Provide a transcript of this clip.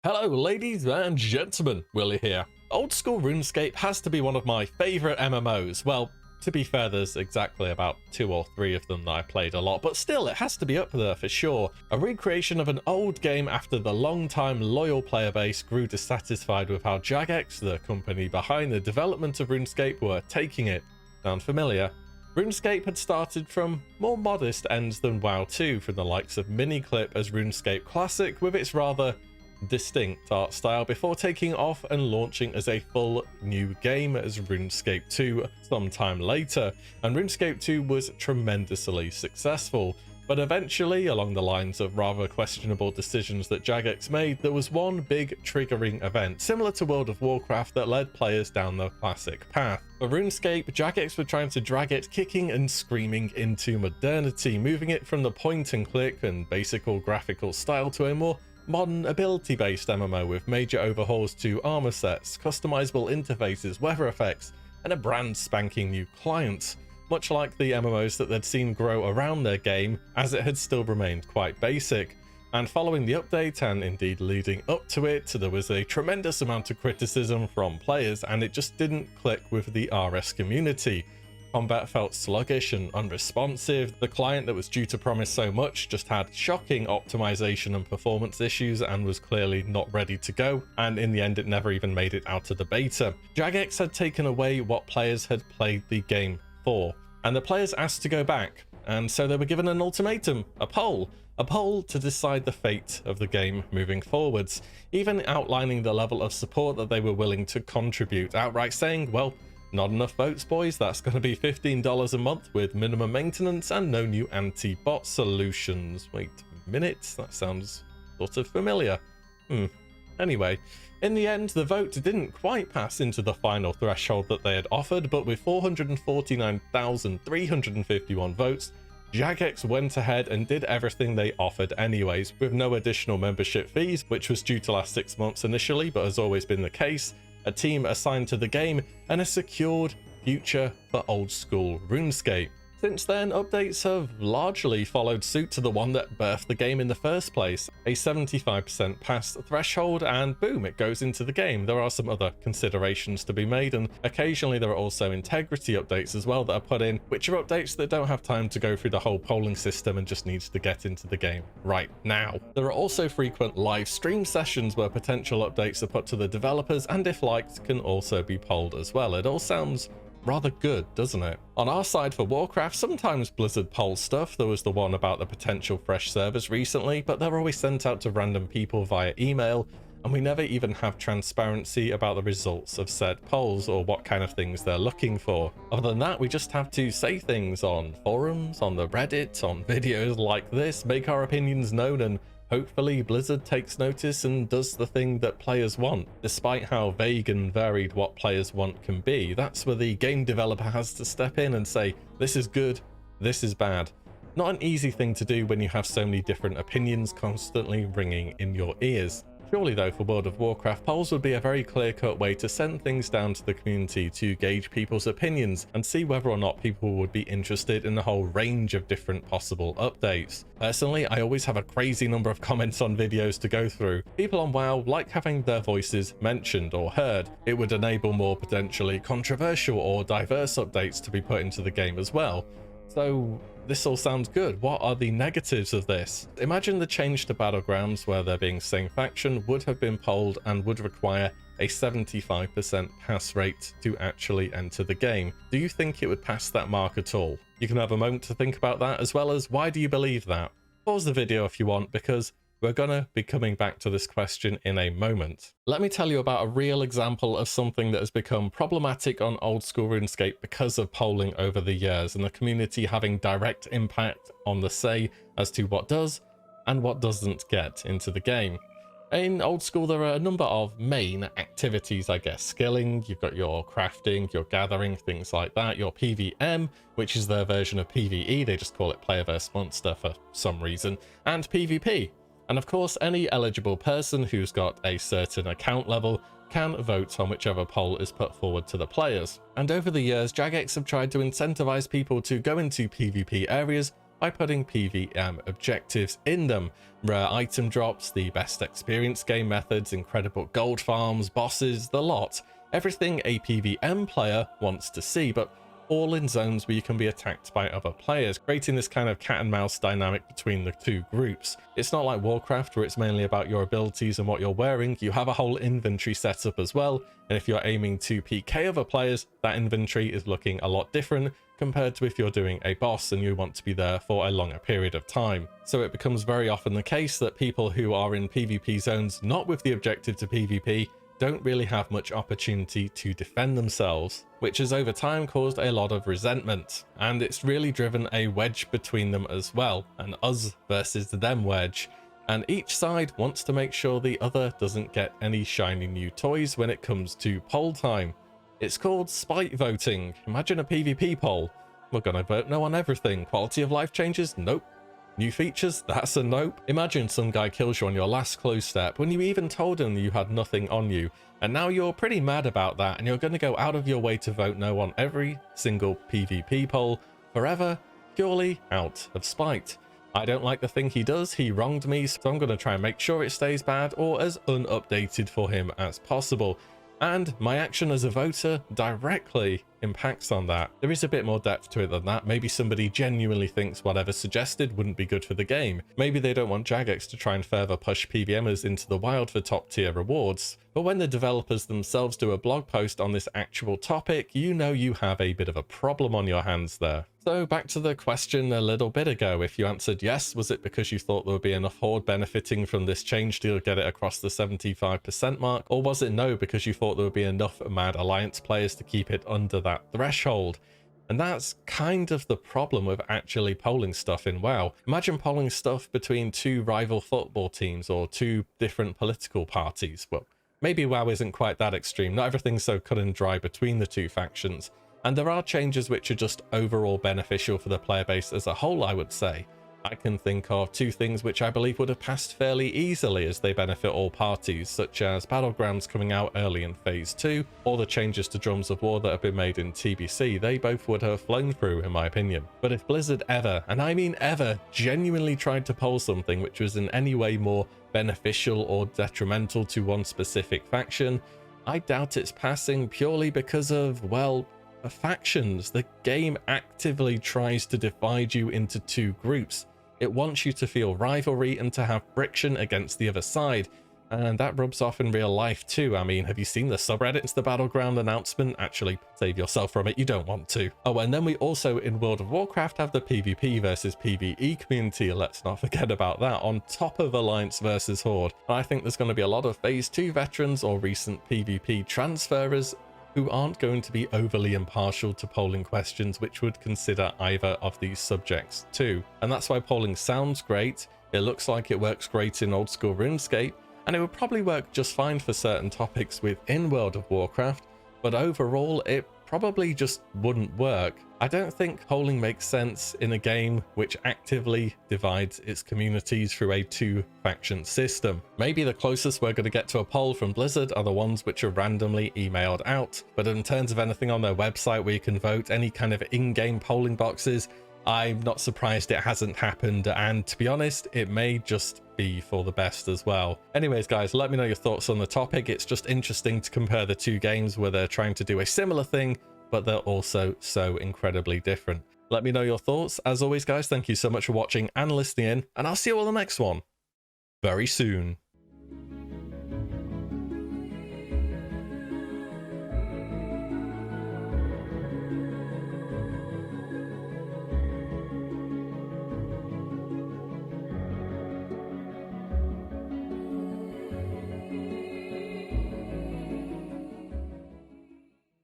Hello ladies and gentlemen, Willie here. Old school RuneScape has to be one of my favourite MMOs. Well, to be fair, there's exactly about 2 or 3 of them that I played a lot, but still it has to be up there for sure. A recreation of an old game after the long-time loyal player base grew dissatisfied with how Jagex, the company behind the development of RuneScape, were taking it. Sound familiar? RuneScape had started from more modest ends than WoW 2, from the likes of Miniclip as RuneScape Classic with its rather distinct art style, before taking off and launching as a full new game as RuneScape 2 sometime later. And RuneScape 2 was tremendously successful, but eventually, along the lines of rather questionable decisions that Jagex made, there was one big triggering event, similar to World of Warcraft, that led players down the classic path. For RuneScape, Jagex were trying to drag it kicking and screaming into modernity, moving it from the point and click and basic or graphical style to a more modern ability-based MMO with major overhauls to armor sets, customizable interfaces, weather effects, and a brand spanking new client. Much like the MMOs that they'd seen grow around their game, as it had still remained quite basic. And following the update, and indeed leading up to it, there was a tremendous amount of criticism from players, and it just didn't click with the RS community. Combat felt sluggish and unresponsive. The client that was due to promise so much just had shocking optimization and performance issues and was clearly not ready to go, and in the end it never even made it out of the beta. Jagex had taken away what players had played the game for, and the players asked to go back, and so they were given an ultimatum, a poll to decide the fate of the game moving forwards, even outlining the level of support that they were willing to contribute, outright saying, well, not enough votes, boys. That's going to be $15 a month with minimum maintenance and no new anti-bot solutions. Wait a minute, that sounds sort of familiar. Anyway, in the end, the vote didn't quite pass into the final threshold that they had offered, but with 449,351 votes, Jagex went ahead and did everything they offered anyways, with no additional membership fees, which was due to last 6 months initially, but has always been the case, a team assigned to the game, and a secured future for old school RuneScape. Since then, updates have largely followed suit to the one that birthed the game in the first place, a 75% pass threshold, and boom, it goes into the game. There are some other considerations to be made, and occasionally there are also integrity updates as well that are put in, which are updates that don't have time to go through the whole polling system and just needs to get into the game right now. There are also frequent live stream sessions where potential updates are put to the developers, and if liked, can also be polled as well. It all sounds rather good, doesn't it? On our side for Warcraft, sometimes Blizzard polls stuff. There was the one about the potential fresh servers recently, but they're always sent out to random people via email, and we never even have transparency about the results of said polls or what kind of things they're looking for. Other than that, we just have to say things on forums, on the Reddit, on videos like this, make our opinions known, and hopefully Blizzard takes notice and does the thing that players want. Despite how vague and varied what players want can be, that's where the game developer has to step in and say, this is good, this is bad. Not an easy thing to do when you have so many different opinions constantly ringing in your ears. Surely though, for World of Warcraft, polls would be a very clear-cut way to send things down to the community to gauge people's opinions and see whether or not people would be interested in the whole range of different possible updates. Personally, I always have a crazy number of comments on videos to go through. People on WoW like having their voices mentioned or heard. It would enable more potentially controversial or diverse updates to be put into the game as well. So this all sounds good. What are the negatives of this? Imagine the change to Battlegrounds where there being same faction would have been polled and would require a 75% pass rate to actually enter the game. Do you think it would pass that mark at all? You can have a moment to think about that, as well as why do you believe that? Pause the video if you want, because we're gonna be coming back to this question in a moment. Let me tell you about a real example of something that has become problematic on old school RuneScape because of polling over the years and the community having direct impact on the say as to what does and what doesn't get into the game. In old school, there are a number of main activities, I guess. Skilling, you've got your crafting, your gathering, things like that, your PVM, which is their version of PvE, they just call it player versus monster for some reason, and PvP. And of course, any eligible person who's got a certain account level can vote on whichever poll is put forward to the players. And over the years, Jagex have tried to incentivize people to go into PvP areas by putting PvM objectives in them. Rare item drops, the best experience game methods, incredible gold farms, bosses, the lot. Everything a PvM player wants to see, but all in zones where you can be attacked by other players, creating this kind of cat and mouse dynamic between the two groups. It's not like Warcraft where it's mainly about your abilities and what you're wearing. You have a whole inventory setup as well, and if you're aiming to PK other players, that inventory is looking a lot different compared to if you're doing a boss and you want to be there for a longer period of time. So it becomes very often the case that people who are in PvP zones not with the objective to PvP don't really have much opportunity to defend themselves, which has over time caused a lot of resentment, and it's really driven a wedge between them as well, an us versus them wedge, and each side wants to make sure the other doesn't get any shiny new toys when it comes to poll time. It's called spite voting. Imagine a PvP poll. We're gonna vote no on everything. Quality of life changes? Nope. New features? That's a nope. Imagine some guy kills you on your last close step when you even told him you had nothing on you, and now you're pretty mad about that and you're going to go out of your way to vote no on every single PvP poll forever, purely out of spite. I don't like the thing he does, he wronged me, so I'm going to try and make sure it stays bad or as unupdated for him as possible. And my action as a voter directly impacts on that. There is a bit more depth to it than that. Maybe somebody genuinely thinks whatever suggested wouldn't be good for the game. Maybe they don't want Jagex to try and further push PvMers into the wild for top tier rewards. But when the developers themselves do a blog post on this actual topic, you know you have a bit of a problem on your hands there. So back to the question a little bit ago, if you answered yes, was it because you thought there would be enough Horde benefiting from this change to get it across the 75% mark? Or was it no because you thought there would be enough Mad Alliance players to keep it under that threshold? And that's kind of the problem with actually polling stuff in WoW. Imagine polling stuff between two rival football teams or two different political parties. Well, maybe WoW isn't quite that extreme. Not everything's so cut and dry between the two factions. And there are changes which are just overall beneficial for the player base as a whole, I would say. I can think of two things which I believe would have passed fairly easily as they benefit all parties, such as Battlegrounds coming out early in Phase 2, or the changes to Drums of War that have been made in TBC. They both would have flown through, in my opinion. But if Blizzard ever, and I mean ever, genuinely tried to poll something which was in any way more beneficial or detrimental to one specific faction, I doubt it's passing purely because of, well, factions. The game actively tries to divide you into two groups. It wants you to feel rivalry and to have friction against the other side, and that rubs off in real life too. I mean, have you seen the subreddits, the Battleground announcement? Actually, save yourself from it, you don't want to. Oh, and then we also in World of Warcraft have the PvP versus PvE community, let's not forget about that, on top of Alliance versus Horde. I think there's going to be a lot of Phase 2 veterans or recent PvP transferers who aren't going to be overly impartial to polling questions which would consider either of these subjects too. And that's why polling sounds great, it looks like it works great in old school RuneScape, and it would probably work just fine for certain topics within World of Warcraft, but overall it probably just wouldn't work. I don't think polling makes sense in a game which actively divides its communities through a two-faction system. Maybe the closest we're going to get to a poll from Blizzard are the ones which are randomly emailed out, but in terms of anything on their website where you can vote, any kind of in-game polling boxes, I'm not surprised it hasn't happened, and to be honest, it may just be for the best as well. Anyways guys, let me know your thoughts on the topic. It's just interesting to compare the two games where they're trying to do a similar thing, but they're also so incredibly different. Let me know your thoughts. As always guys, thank you so much for watching and listening in, and I'll see you all in the next one very soon.